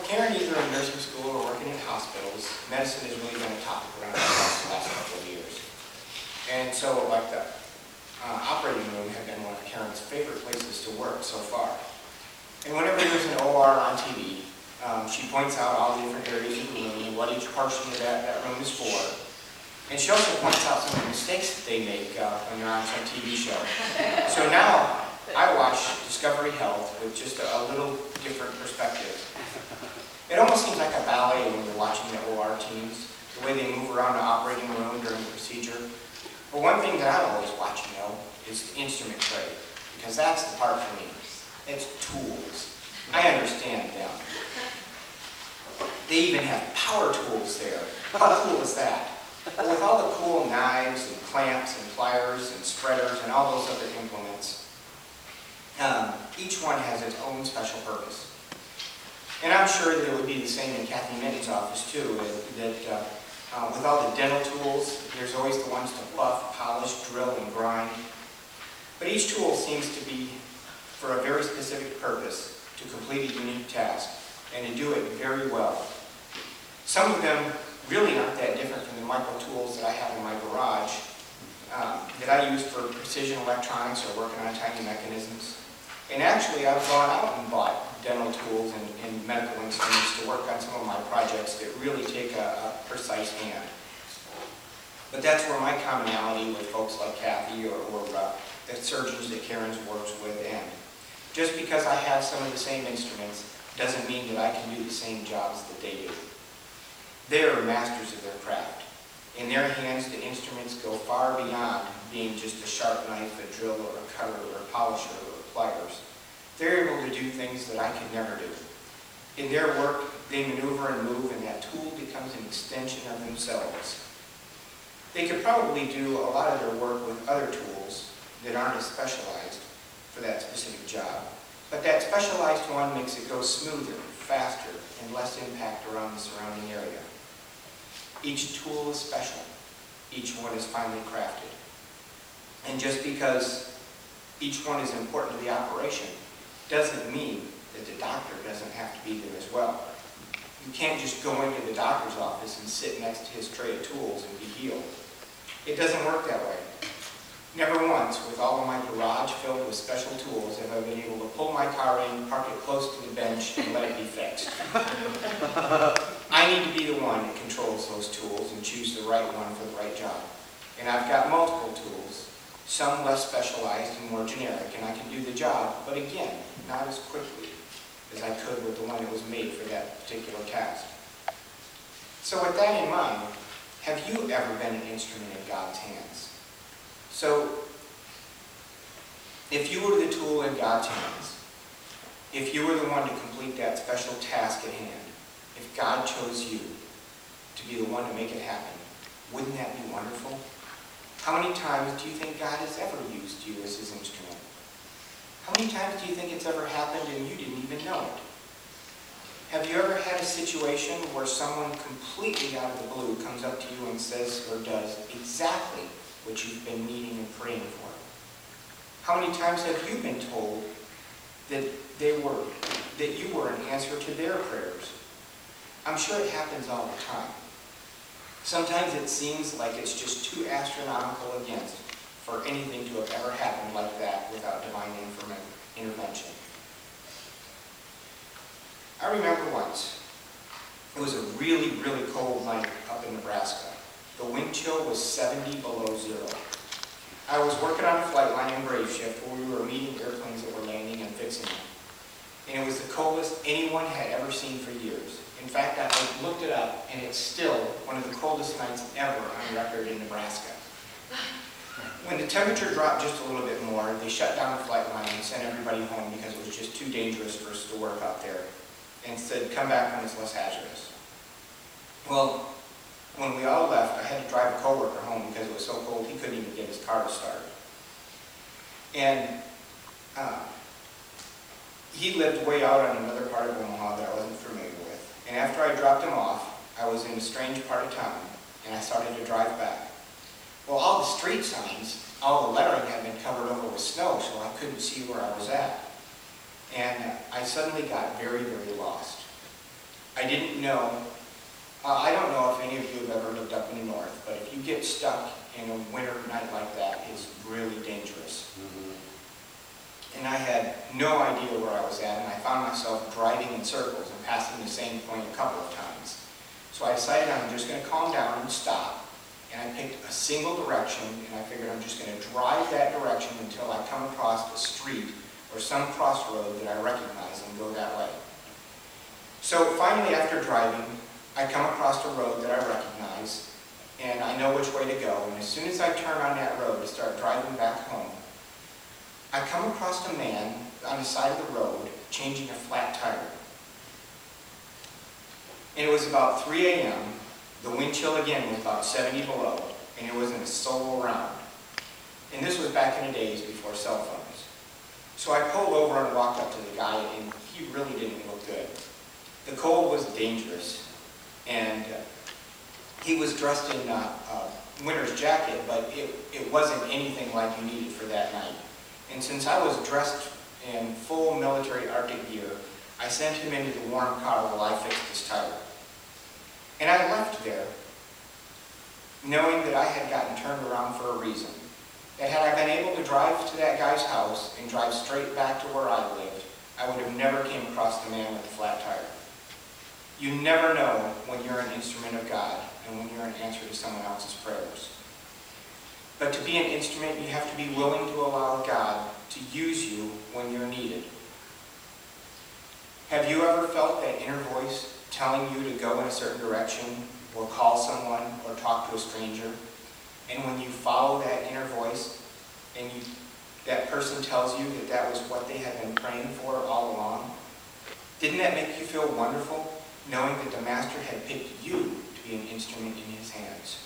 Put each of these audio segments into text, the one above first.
Karen, either in nursing school or working in hospitals, medicine has really been a topic around the last couple of years. And so, like the operating room had been one of Karen's favorite places to work so far. And whenever there's an OR on TV, she points out all the different areas of the room and what each portion of that room is for. And she also points out some of the mistakes that they make when they're on some TV show. So now, I watch Discovery Health with just a little different perspective. It almost seems like a ballet when you're watching the OR teams, the way they move around the operating room during the procedure. But one thing that I'm always watching, though, is the instrument tray, because that's the part for me. It's tools. I understand them. They even have power tools there. How cool is that? But with all the cool knives and clamps and pliers and spreaders and all those other implements, each one has its own special purpose. And I'm sure that it would be the same in Kathy Minton's office too, that with all the dental tools, there's always the ones to buff, polish, drill, and grind. But each tool seems to be for a very specific purpose, to complete a unique task, and to do it very well. Some of them really aren't that different from the micro tools that I have in my garage that I use for precision electronics or working on tiny mechanisms. And actually, I've gone out and bought dental tools and medical instruments to work on some of my projects that really take a precise hand. But that's where my commonality with folks like Kathy or the surgeons that Karen's works with end. Just because I have some of the same instruments doesn't mean that I can do the same jobs that they do. They are masters of their craft. In their hands, the instruments go far beyond being just a sharp knife, a drill, or a cutter, or a polisher, or pliers. They're able to do things that I could never do. In their work, they maneuver and move, and that tool becomes an extension of themselves. They could probably do a lot of their work with other tools that aren't as specialized for that specific job, but that specialized one makes it go smoother, faster, and less impact around the surrounding area. Each tool is special. Each one is finely crafted. And just because each one is important to the operation doesn't mean that the doctor doesn't have to be there as well. You can't just go into the doctor's office and sit next to his tray of tools and be healed. It doesn't work that way. Never once, with all of my garage filled with special tools, have I been able to pull my car in, park it close to the bench, and let it be fixed. I need to be the one that controls those tools and choose the right one for the right job. And I've got multiple tools, some less specialized and more generic, and I can do the job, but again, not as quickly as I could with the one that was made for that particular task. So with that in mind, have you ever been an instrument in God's hands? So, if you were the tool in God's hands, if you were the one to complete that special task at hand, if God chose you to be the one to make it happen, wouldn't that be wonderful? How many times do you think God has ever used you as his instrument? How many times do you think it's ever happened and you didn't even know it? Have you ever had a situation where someone completely out of the blue comes up to you and says or does exactly what you've been needing and praying for? How many times have you been told that you were an answer to their prayers? I'm sure it happens all the time. Sometimes it seems like it's just too astronomical against for anything to have ever happened like that without divine intervention. I remember once, it was a really, really cold night up in Nebraska. The wind chill was 70 below zero. I was working on a flight line in Brave Shift where we were meeting airplanes that were landing and fixing them. And it was the coldest anyone had ever seen for years. In fact, I looked it up, and it's still one of the coldest nights ever on record in Nebraska. When the temperature dropped just a little bit more, they shut down the flight line and sent everybody home because it was just too dangerous for us to work out there, and said, come back when it's less hazardous. Well, when we all left, I had to drive a coworker home because it was so cold he couldn't even get his car to start. And he lived way out on another part of Omaha that I wasn't familiar with. And after I dropped him off, I was in a strange part of town, and I started to drive back. Well, all the street signs, all the lettering had been covered over with snow, so I couldn't see where I was at. And I suddenly got very, very lost. I didn't know, I don't know if any of you have ever lived up in the north, but if you get stuck in a winter night like that, it's really dangerous. And I had no idea where I was at, and I found myself driving in circles and passing the same point a couple of times. So I decided I'm just going to calm down and stop, and I picked a single direction, and I figured I'm just going to drive that direction until I come across a street or some crossroad that I recognize and go that way. So finally, after driving, I come across a road that I recognize, and I know which way to go, and as soon as I turn on that road to start driving back home, I come across a man on the side of the road changing a flat tire. And it was about 3 a.m., the wind chill again was about 70 below, and there wasn't a soul around. And this was back in the days before cell phones. So I pulled over and walked up to the guy, and he really didn't look good. The cold was dangerous, and he was dressed in a winter's jacket, but it wasn't anything like you needed for that night. And since I was dressed in full military Arctic gear, I sent him into the warm car while I fixed his tire. And I left there, knowing that I had gotten turned around for a reason. That had I been able to drive to that guy's house and drive straight back to where I lived, I would have never came across the man with the flat tire. You never know when you're an instrument of God and when you're an answer to someone else's prayers. But to be an instrument, you have to be willing to allow God to use you when you're needed. Have you ever felt that inner voice telling you to go in a certain direction, or call someone, or talk to a stranger? And when you follow that inner voice, and that person tells you that that was what they had been praying for all along, didn't that make you feel wonderful, knowing that the Master had picked you to be an instrument in His hands?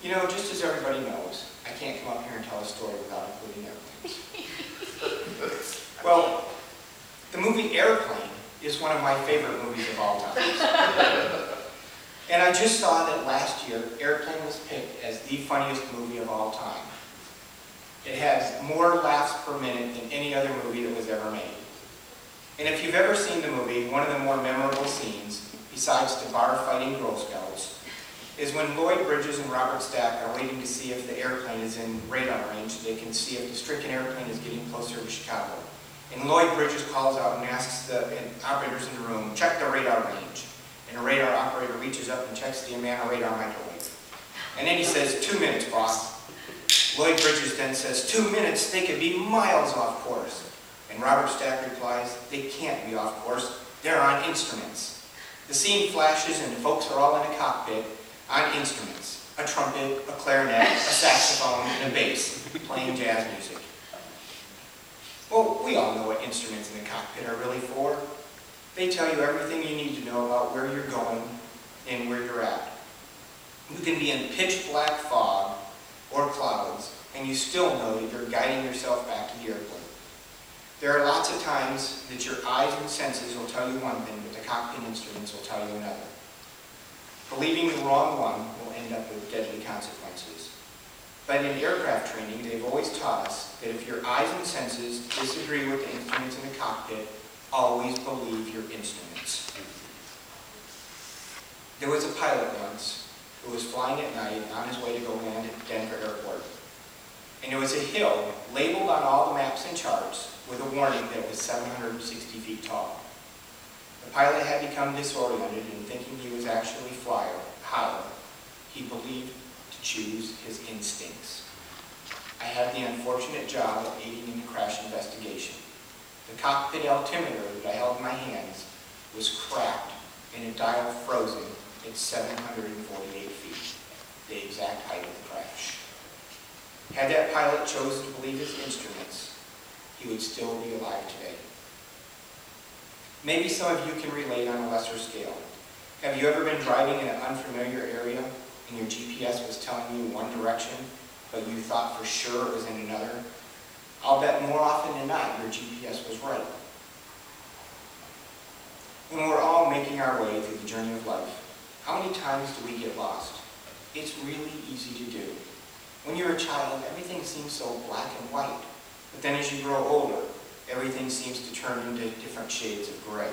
You know, just as everybody knows, I can't come up here and tell a story without including airplanes. Well, the movie Airplane is one of my favorite movies of all time. And I just saw that last year, Airplane was picked as the funniest movie of all time. It has more laughs per minute than any other movie that was ever made. And if you've ever seen the movie, one of the more memorable scenes, besides the bar-fighting Girl Scouts, is when Lloyd Bridges and Robert Stack are waiting to see if the airplane is in radar range so they can see if the stricken airplane is getting closer to Chicago. And Lloyd Bridges calls out and asks the operators in the room, check the radar range. And the radar operator reaches up and checks the Amana radar microwave. And then he says, 2 minutes, boss. Lloyd Bridges then says, 2 minutes, they could be miles off course. And Robert Stack replies, they can't be off course, they're on instruments. The scene flashes and the folks are all in a cockpit on instruments. A trumpet, a clarinet, a saxophone, and a bass, playing jazz music. Well, we all know what instruments in the cockpit are really for. They tell you everything you need to know about where you're going and where you're at. You can be in pitch black fog or clouds, and you still know that you're guiding yourself back to the airplane. There are lots of times that your eyes and senses will tell you one thing, but the cockpit instruments will tell you another. Believing the wrong one will end up with deadly consequences. But in aircraft training, they've always taught us that if your eyes and senses disagree with the instruments in the cockpit, always believe your instruments. There was a pilot once who was flying at night on his way to go land at Denver Airport. And there was a hill labeled on all the maps and charts with a warning that was 760 feet tall. The pilot had become disoriented and thinking he was actually higher. He believed to choose his instincts. I had the unfortunate job of aiding in the crash investigation. The cockpit altimeter that I held in my hands was cracked and a dial frozen at 748 feet, the exact height of the crash. Had that pilot chosen to believe his instruments, he would still be alive today. Maybe some of you can relate on a lesser scale. Have you ever been driving in an unfamiliar area and your GPS was telling you one direction, but you thought for sure it was in another? I'll bet more often than not your GPS was right. When we're all making our way through the journey of life, how many times do we get lost? It's really easy to do. When you're a child, everything seems so black and white. But then as you grow older, Everything seems to turn into different shades of gray.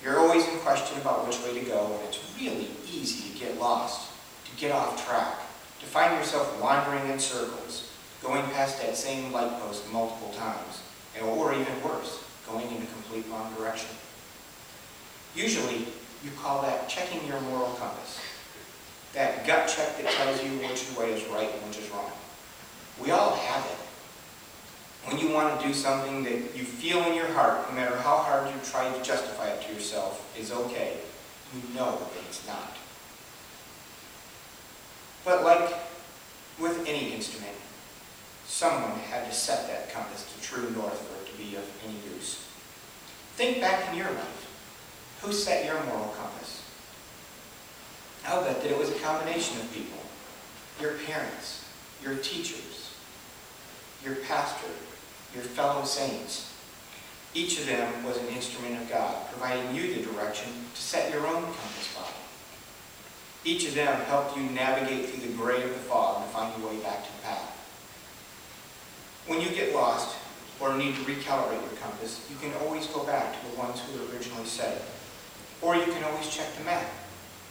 You're always in question about which way to go, and it's really easy to get lost, to get off track, to find yourself wandering in circles, going past that same light post multiple times, or even worse, going in a complete wrong direction. Usually, you call that checking your moral compass. That gut check that tells you which way is right and which is wrong. We all have it. When you want to do something that you feel in your heart, no matter how hard you try to justify it to yourself, is okay, you know that it's not. But like with any instrument, someone had to set that compass to true north for it to be of any use. Think back in your life. Who set your moral compass? I'll bet that it was a combination of people. Your parents, your teachers, your pastor, your fellow saints. Each of them was an instrument of God, providing you the direction to set your own compass by. Each of them helped you navigate through the gray of the fog to find your way back to the path. When you get lost or need to recalibrate your compass, you can always go back to the ones who originally set it. Or you can always check the map.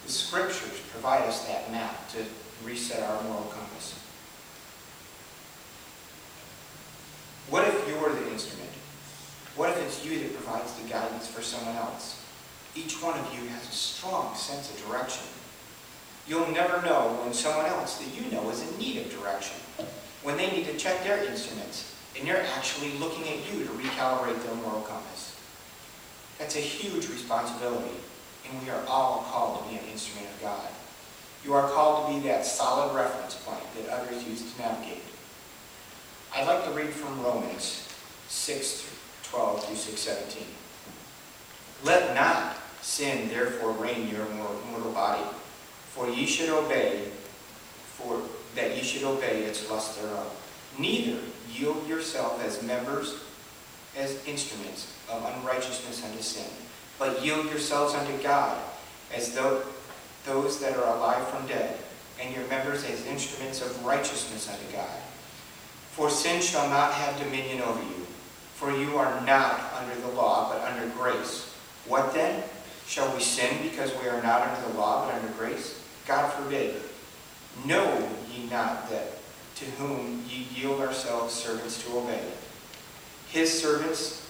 The scriptures provide us that map to reset our moral compass. What if you're the instrument? What if it's you that provides the guidance for someone else? Each one of you has a strong sense of direction. You'll never know when someone else that you know is in need of direction, when they need to check their instruments, and they're actually looking at you to recalibrate their moral compass. That's a huge responsibility, and we are all called to be an instrument of God. You are called to be that solid reference point that others use to navigate. I'd like to read from Romans 6:12 through 6:17. Let not sin therefore reign in your mortal body, for ye should obey, that ye should obey its lust thereof. Neither yield yourself as members, as instruments of unrighteousness unto sin, but yield yourselves unto God as though those that are alive from dead, and your members as instruments of righteousness unto God. For sin shall not have dominion over you, for you are not under the law, but under grace. What then? Shall we sin because we are not under the law, but under grace? God forbid. Know ye not that to whom ye yield ourselves servants to obey? His servants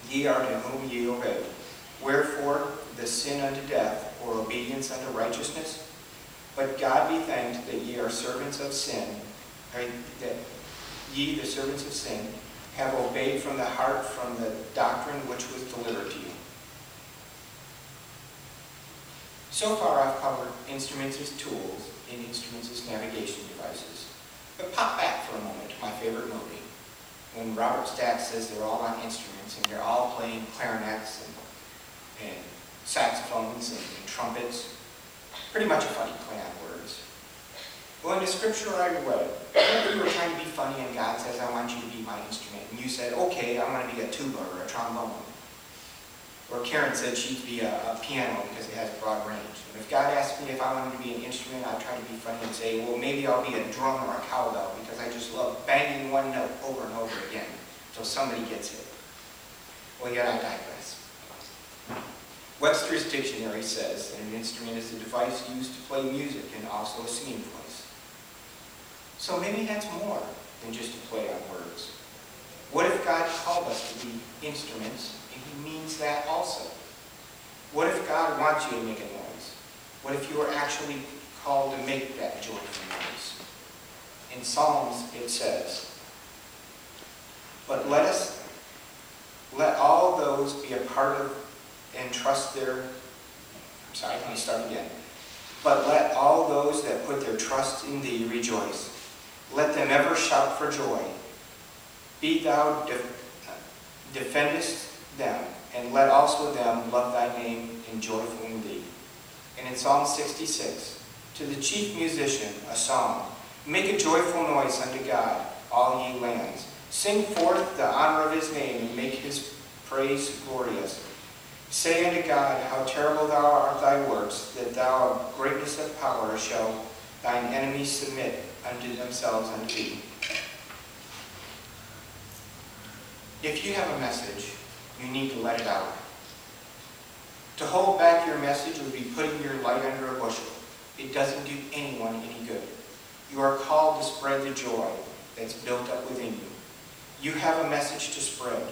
ye are to whom ye obey. Wherefore the sin unto death, or obedience unto righteousness? But God be thanked that ye are servants of sin, or that ye, the servants of sin, have obeyed from the heart from the doctrine which was delivered to you. So far I've covered instruments as tools and instruments as navigation devices. But pop back for a moment to my favorite movie, when Robert Stack says they're all on instruments and they're all playing clarinets and saxophones and trumpets. Pretty much a funny play on words. Well, in the scripture I read, you were trying to be funny and God says, I want you to be my instrument. And you said, okay, I'm going to be a tuba or a trombone. Or Karen said she'd be a piano because it has broad range. And if God asked me if I wanted to be an instrument, I'd try to be funny and say, well, maybe I'll be a drum or a cowbell because I just love banging one note over and over again until somebody gets it. Well, yet I digress. Webster's Dictionary says that an instrument is a device used to play music and also a singing voice. So maybe that's more than just a play on words. What if God called us to be instruments and He means that also? What if God wants you to make a noise? What if you are actually called to make that joyful noise? In Psalms it says, but let all those be a part of and trust their, let me start again. But let all those that put their trust in Thee rejoice. Let them ever shout for joy. Be Thou defendest them, and let also them love Thy name and joyful in Thee. And in Psalm 66, to the chief musician, a song. Make a joyful noise unto God, all ye lands. Sing forth the honor of His name, and make His praise glorious. Say unto God, how terrible thou art thy works, that thou of greatness of power shall thine enemies submit unto themselves unto thee. If you have a message, you need to let it out. To hold back your message would be putting your light under a bushel. It doesn't do anyone any good. You are called to spread the joy that's built up within you. You have a message to spread.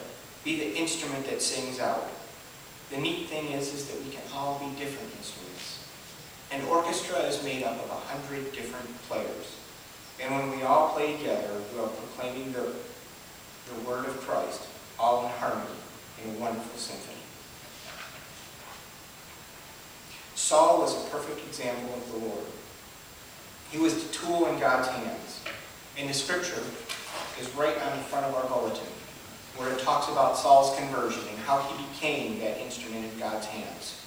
Be the instrument that sings out. The neat thing is that we can all be different instruments. An orchestra is made up of 100 different players. And when we all play together, we are proclaiming the word of Christ, all in harmony, in a wonderful symphony. Saul was a perfect example of the Lord. He was the tool in God's hands. And the scripture is right on the front of our bulletin, where it talks about Saul's conversion and how he became that instrument in God's hands.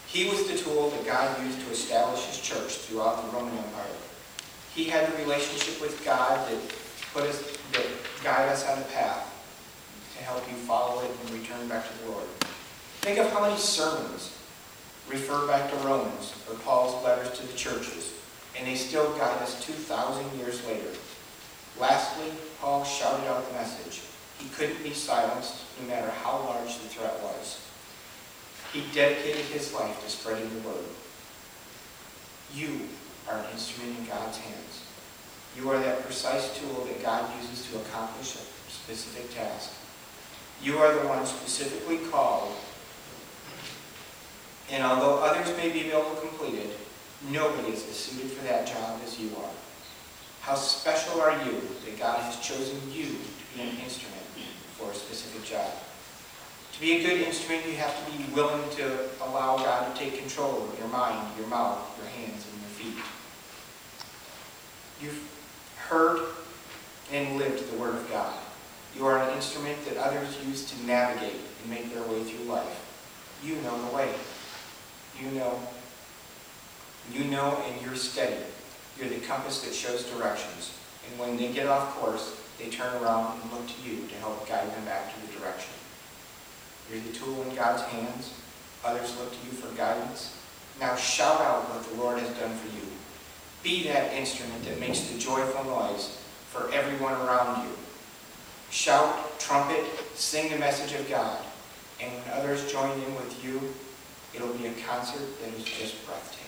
He was the tool that God used to establish his church throughout the Roman Empire. He had the relationship with God that guide us on a path to help you follow it and return back to the Lord. Think of how many sermons refer back to Romans or Paul's letters to the churches, and they still guide us 2,000 years later. Lastly, Paul shouted out the message. He couldn't be silenced no matter how large the threat was. He dedicated his life to spreading the word. You are an instrument in God's hands. You are that precise tool that God uses to accomplish a specific task. You are the one specifically called, and although others may be able to complete it, nobody is as suited for that job as you are. How special are you that God has chosen you to be an instrument for a specific job? To be a good instrument, you have to be willing to allow God to take control of your mind, your mouth, your hands, and your feet. You've heard and lived the Word of God. You are an instrument that others use to navigate and make their way through life. You know the way. You know, and you're steady. You're the compass that shows directions. And when they get off course, they turn around and look to you to help guide them back to the direction. You're the tool in God's hands. Others look to you for guidance. Now shout out what the Lord has done for you. Be that instrument that makes the joyful noise for everyone around you. Shout, trumpet, sing the message of God. And when others join in with you, it'll be a concert that is just breathtaking.